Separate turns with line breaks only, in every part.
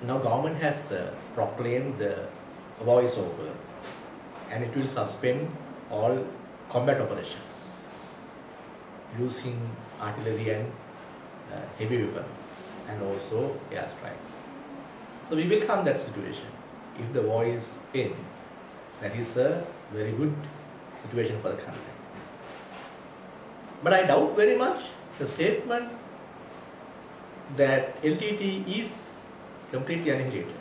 now government has proclaimed the voice over, and it will suspend all combat operations using artillery and heavy weapons and also airstrikes. So we welcome that situation. If the war is in, that is a very good situation for the country. But I doubt very much the statement that LTTE is completely annihilated,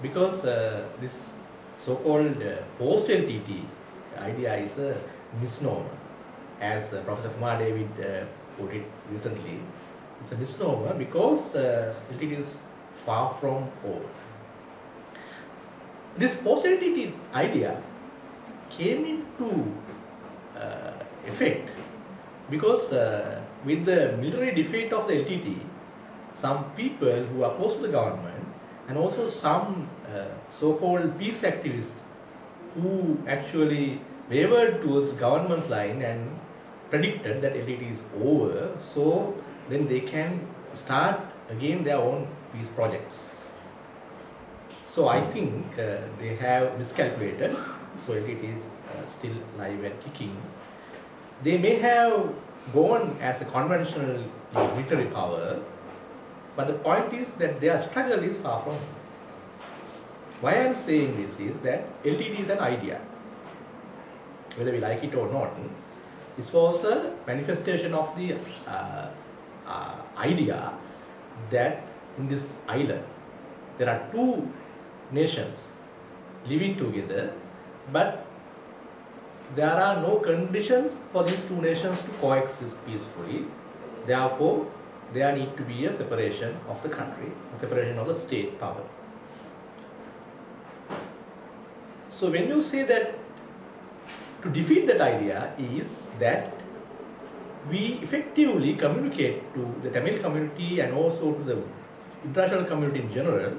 because this so-called post-LTTE idea is a misnomer. As Professor Kumar David put it recently, it's a misnomer because LTTE is far from over. This post-LTTE idea came into effect because with the military defeat of the LTTE, some people who opposed to the government and also some so-called peace activists who actually wavered towards government's line and predicted that LTTE is over, so then they can start again their own peace projects. So I think they have miscalculated, so LTTE is still live and kicking. They may have gone as a conventional military power, but the point is that their struggle is far from it. Why I am saying this is that LTTE is an idea. Whether we like it or not, this was a manifestation of the idea that in this island there are two nations living together, but there are no conditions for these two nations to coexist peacefully. Therefore, there need to be a separation of the country, a separation of the state power. So when you say that to defeat that idea is that we effectively communicate to the Tamil community and also to the international community in general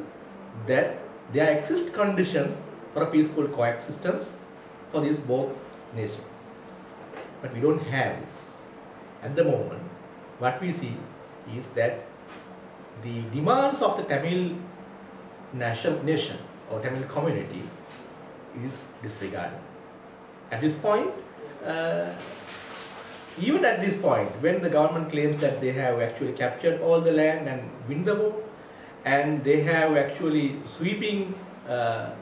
that there exist conditions for a peaceful coexistence for these both nations. But we don't have this. At the moment, what we see is that the demands of the Tamil nation or Tamil community is disregarded. At this point, even at this point, when the government claims that they have actually captured all the land and win the war, and they have actually sweeping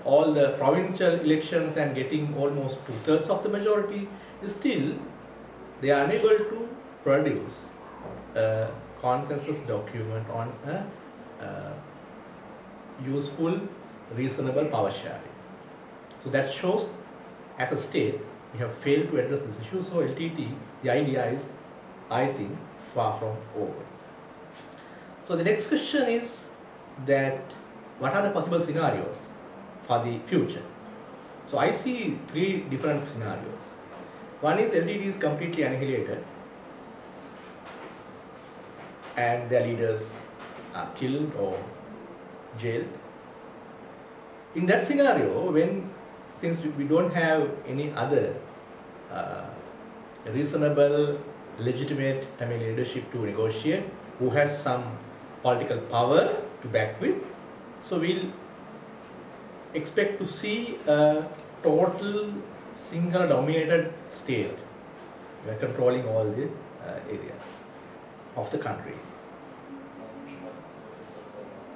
all the provincial elections and getting almost 2/3 of the majority, still they are unable to produce a consensus document on a useful, reasonable power sharing. So that shows, as a state, we have failed to address this issue. So LTTE, the idea is, I think, far from over. So the next question is that what are the possible scenarios for the future? So I see three different scenarios. One is LTTE is completely annihilated and their leaders are killed or jailed. In that scenario, since we don't have any other reasonable, legitimate Tamil leadership to negotiate, who has some political power to back with, so we'll expect to see a total single-dominated state controlling all the area of the country.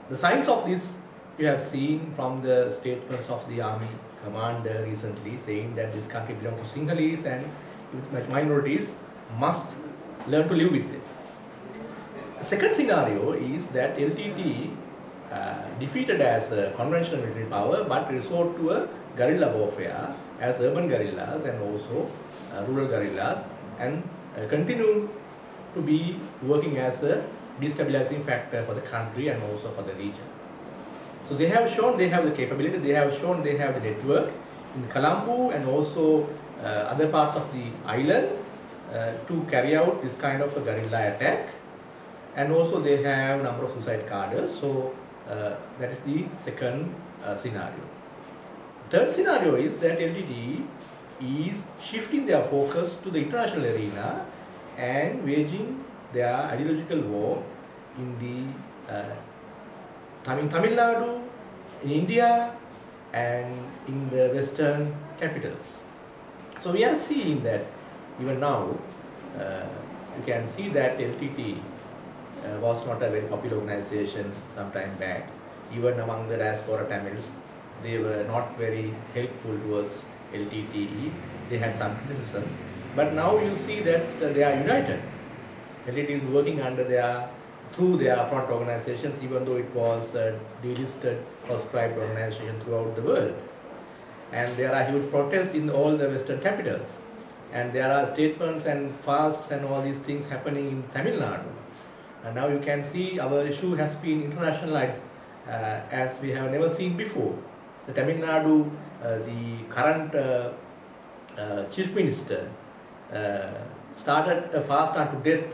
The signs of this you have seen from the statements of the army commander recently, saying that this country belongs to Sinhalese and minorities must learn to live with it. The second scenario is that LTTE defeated as a conventional military power but resort to a guerrilla warfare as urban guerrillas and also rural guerrillas, and continue to be working as a destabilizing factor for the country and also for the region. So they have shown they have the capability, they have shown they have the network in Colombo and also other parts of the island to carry out this kind of a guerrilla attack, and also they have a number of suicide cadres. So that is the second scenario. Third scenario is that LTTE is shifting their focus to the international arena and waging their ideological war in the Tamil Nadu, in India, and in the Western capitals. So we are seeing that even now, you can see that LTTE was not a very popular organization some time back. Even among the diaspora Tamils, they were not very helpful towards LTTE. They had some criticisms. But now you see that they are united. LTTE is working through their front organizations, even though it was a delisted, proscribed organization throughout the world. And there are huge protests in all the Western capitals. And there are statements and fasts and all these things happening in Tamil Nadu. And now you can see our issue has been internationalized as we have never seen before. The Tamil Nadu, the current Chief Minister, started a fast unto death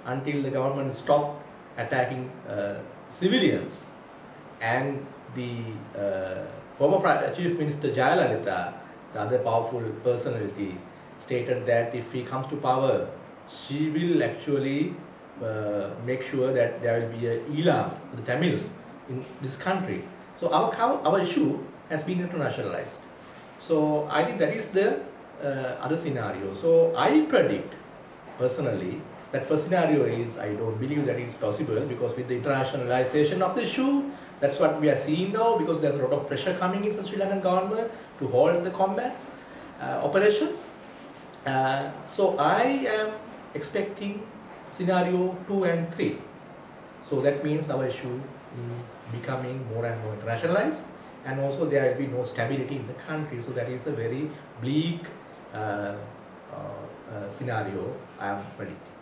until the government stopped attacking civilians. And the former Chief Minister Jayalalitha, the other powerful personality, stated that if he comes to power, she will actually make sure that there will be a Elam for the Tamils in this country. So our issue has been internationalized. So I think that is the other scenario. So I predict personally that first scenario is, I don't believe that is possible, because with the internationalization of the issue, that's what we are seeing now, because there's a lot of pressure coming in from Sri Lankan government to halt the combat operations. So I am expecting scenario 2 and 3. So that means our issue is becoming more and more internationalized, and also there will be no stability in the country. So that is a very bleak scenario I am predicting.